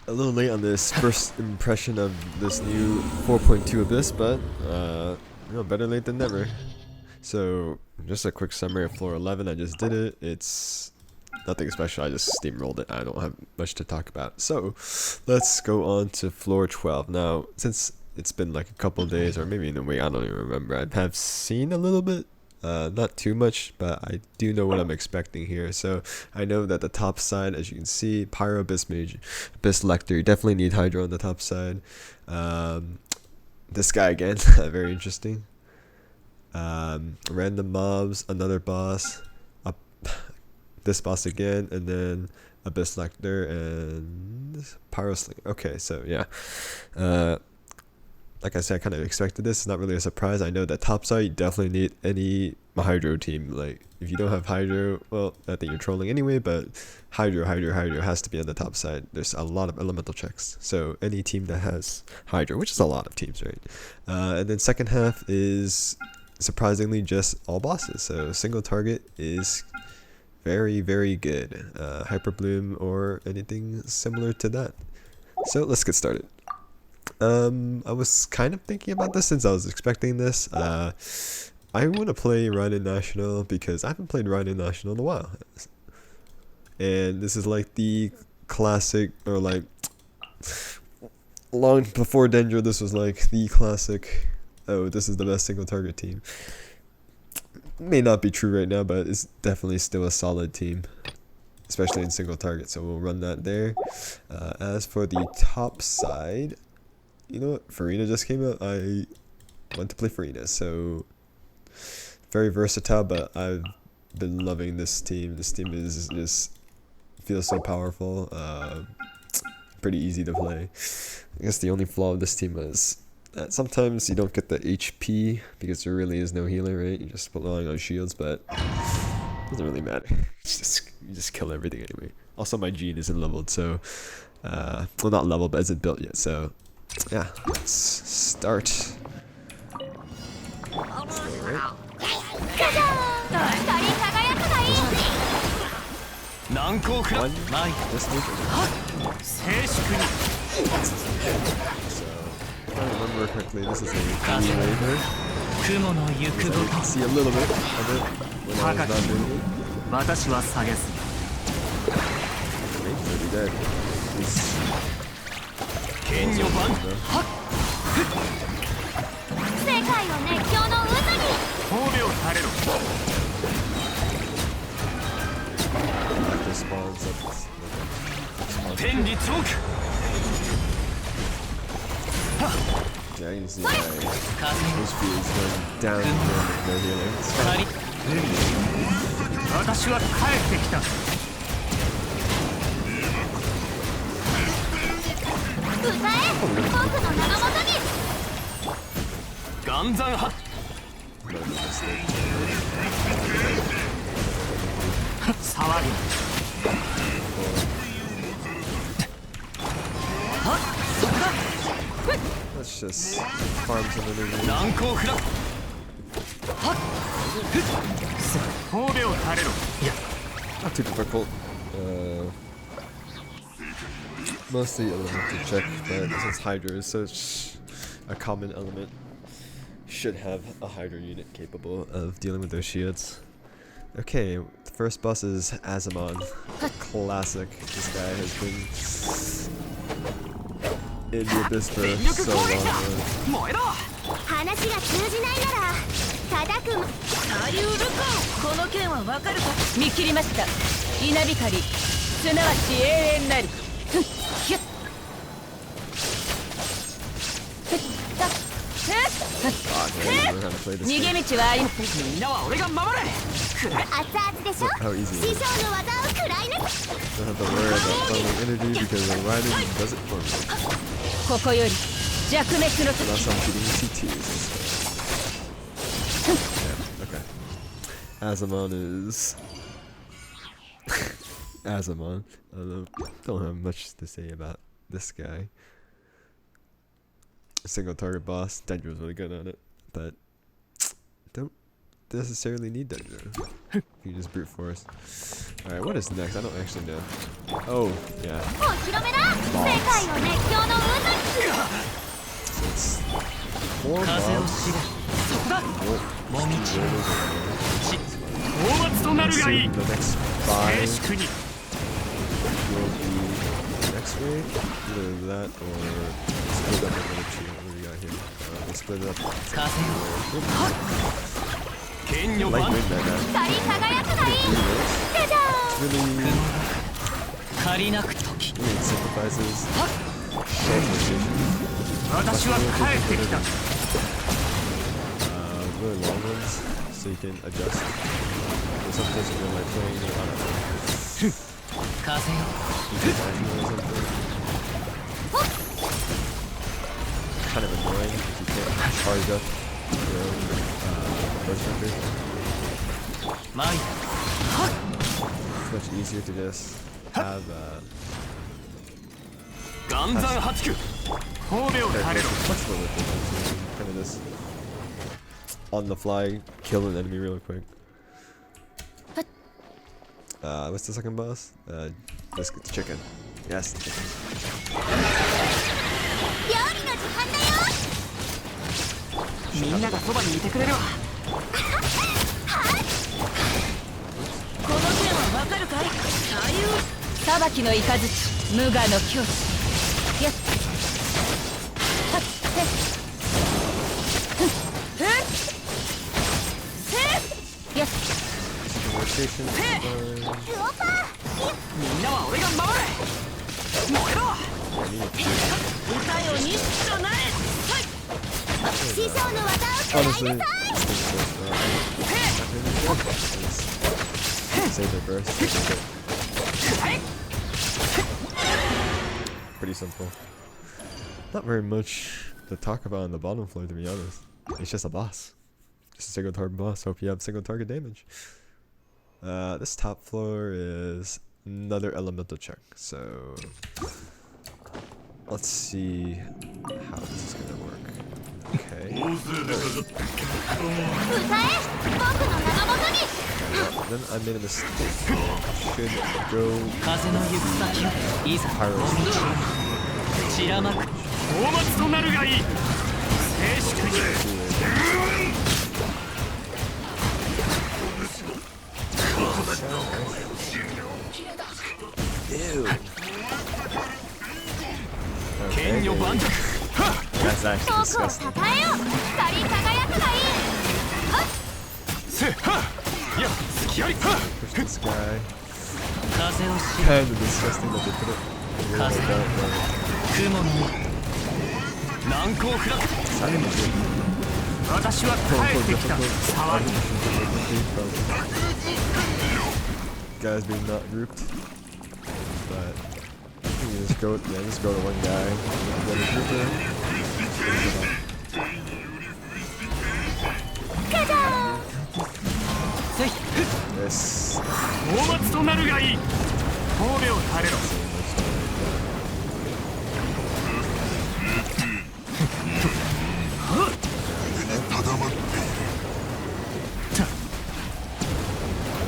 a little late on this first impression of this new 4.2 Abyss, but better late than never. So just a quick summary of floor 11. I just did it. It's nothing special. I just steamrolled it. I don't have much to talk about. So let's go on to floor 12. Now, since it's been like a couple days, or maybe in a week, I don't even remember. I have seen a little bit. Not too much, but I do know what I'm expecting here. So I know that the top side, as you can see, Pyro, Abyss Mage, Abyss Lector, you definitely need Hydro on the top side. This guy again, very interesting. Random mobs, another boss, this boss again, and then Abyss Lector and Pyro Slinger. Okay, so yeah. Like I said, I kind of expected this. It's not really a surprise. I know that top side, you definitely need any Hydro team. Like, if you don't have Hydro, well, I think you're trolling anyway, but Hydro has to be on the top side. There's a lot of elemental checks. So, any team that has Hydro, which is a lot of teams, right? And then second half is surprisingly just all bosses. So, single target is very, very good. Hyper Bloom or anything similar to that. So, let's get started. I was kind of thinking about this since I was expecting this. I want to play Rhino National because I haven't played Rhino National in a while. And this is like the classic, or like long before Dendro, this was like the classic, oh, this is the best single target team. May not be true right now, but it's definitely still a solid team, especially in single target, so we'll run that there. As for the top side, you know what, Farina just came out. I want to play Farina, so very versatile, but I've been loving this team. This team is just feels so powerful, pretty easy to play. I guess the only flaw of this team is that sometimes you don't get the HP because there really is no healer, right? You're just relying on shields, but it doesn't really matter. You just kill everything anyway. Also, my Gene isn't leveled, so well, not leveled, but isn't built yet, so yeah, let's start. Alright. One, this move. So, if I remember correctly, this is a free waiver. You can see a little bit of it when I was not doing it. Okay, pretty dead. After spawns up. Yeah, you can see my HP is going down with no healing. It's fine. Let's just farm some of the not too difficult. Mostly elemental check, but since Hydra is such a common element, should have a Hydra unit capable of dealing with those shields. Okay, the first boss is Azamon. Classic. This guy has been in the Abyss for so long. How easy it is. Don't have to worry about funneling energy because the rider does it for me. Unless I'm shooting CTs. Yeah, okay. Azamon is Azamon. I don't have much to say about this guy. Single target boss. Dendro's really good on it, but don't necessarily need Dendro. You just brute force. Alright, what is next? I don't actually know. Oh, yeah. Boss. So it's 4 mobs. The next 5 will be next wave. Either that or split up another 2. What do we got here? We'll split it up. Light wind that guy. It's really it simplifies short rotation. Really long ones, so you can adjust. Or sometimes when you're like playing, I don't know, international or something. Kind of annoying if you can't charge up your own burst hunter. It's much easier to just have flexible with it. Kind of just on the fly kill an enemy real quick. What's the second boss? This chicken. Yes, the chicken. Rotation is honestly, save their burst. Pretty simple. Not very much to talk about on the bottom floor, to be honest. It's just a boss. Just a single target boss. Hope you have single target damage. This top floor is another elemental check. So let's see how this is gonna work. Okay. Then I made a mistake. Should go Pyro. Ew. Okay. That's actually disgusting. Push this guy. Kind of disgusting that they put it like that, but guys being not grouped, but you just go to one guy and then a grouper. Yes.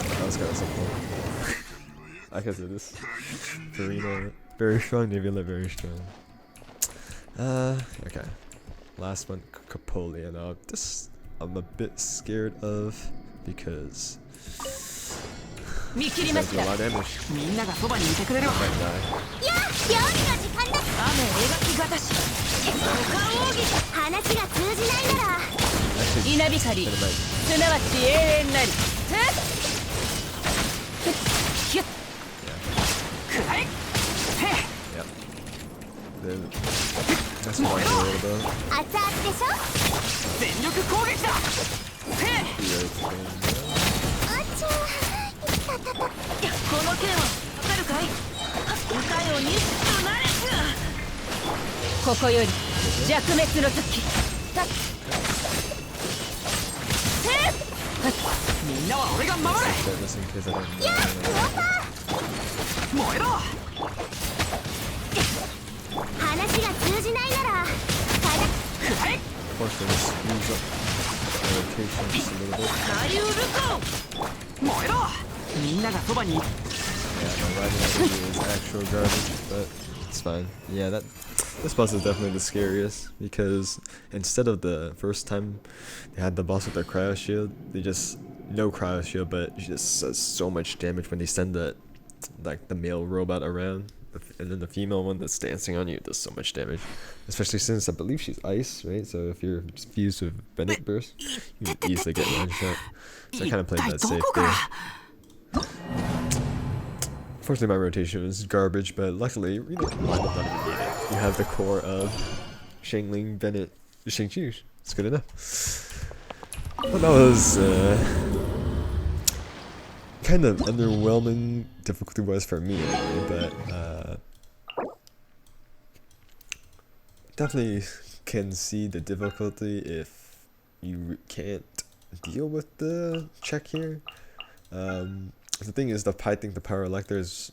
That was kind of simple. I can do this. Farina, very strong. Nebula, very strong. Okay. Last one, Capoleon. This I'm a bit scared of because he does a lot of damage. Might die. Actually, yep. That's what I'm worried about. Just in case I don't Fortunately, this moves up the rotation just a little bit. Yeah, no, riding energy is actual garbage, but It's fine. Yeah, this boss is definitely the scariest because instead of the first time they had the boss with their cryo shield, they just no cryo shield, but it just does so much damage when they send the like the male robot around, and then the female one that's dancing on you does so much damage. Especially since I believe she's ice, right? So if you're just fused with Bennett burst, you can easily get one shot. So I kind of played that safe there. Unfortunately, my rotation was garbage, but luckily, you know, you have the core of Shangling, Bennett, Shang-Chi. It's good enough. Well, that was kind of underwhelming difficulty-wise for me, anyway, but definitely can see the difficulty if you can't deal with the check here. The thing is, I think the power elector is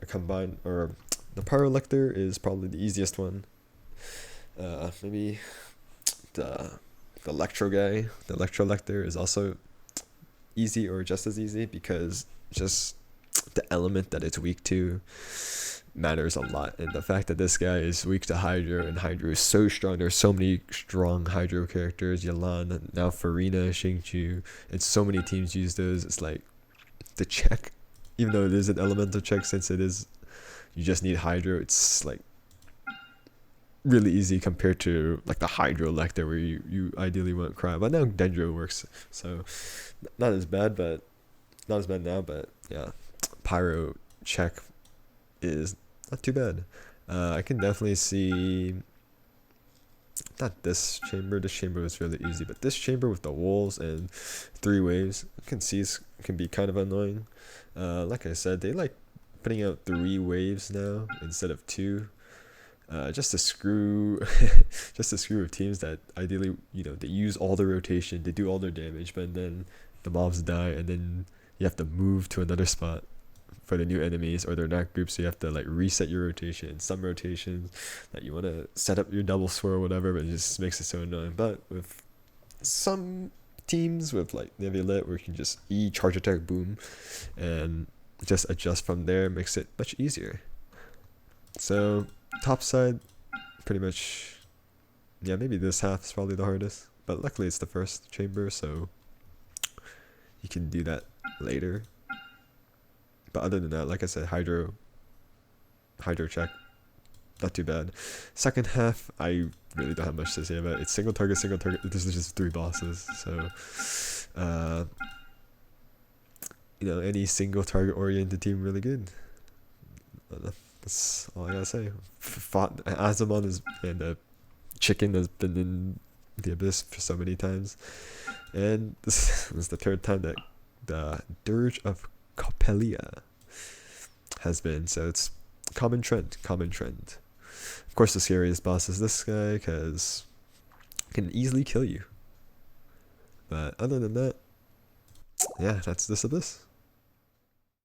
combined, or the power elector is probably the easiest one. Maybe the electro guy, the electro elector is also easy or just as easy because just the element that it's weak to matters a lot, and the fact that this guy is weak to Hydro, and Hydro is so strong. There's so many strong Hydro characters, Yalan, now Farina, Shang-Chi, and so many teams use those. It's like the check, even though it is an elemental check, since it is you just need Hydro, it's like really easy compared to like the Hydro Elector where you ideally want Cryo, but now Dendro works, so not as bad, but not as bad now. But yeah, Pyro check is not too bad. I can definitely see not this chamber is really easy, but this chamber with the walls and 3 waves, you can see can be kind of annoying. Like I said, they like putting out 3 waves now instead of 2, just to screw with teams that ideally, you know, they use all the rotation, they do all their damage, but then the mobs die, and then you have to move to another spot for the new enemies, or they're not grouped, so you have to like reset your rotation. Some rotations that you want to set up your double swirl or whatever, but it just makes it so annoying. But with some teams with like Nebulet, where you can just charge attack, boom, and just adjust from there, makes it much easier. So top side, pretty much, yeah, maybe this half is probably the hardest, but luckily it's the first chamber, so you can do that later. But other than that, like I said, Hydro check, not too bad. Second half, I really don't have much to say about it. It's single target. This is just 3 bosses, so you know, any single target oriented team really good. That's all I gotta say. Fought Azamon and the chicken has been in the abyss for so many times, and this is the 3rd time that the Dirge of Coppelia has been, so it's common trend. Of course, the scariest boss is this guy because he can easily kill you, but other than that, yeah, that's this abyss.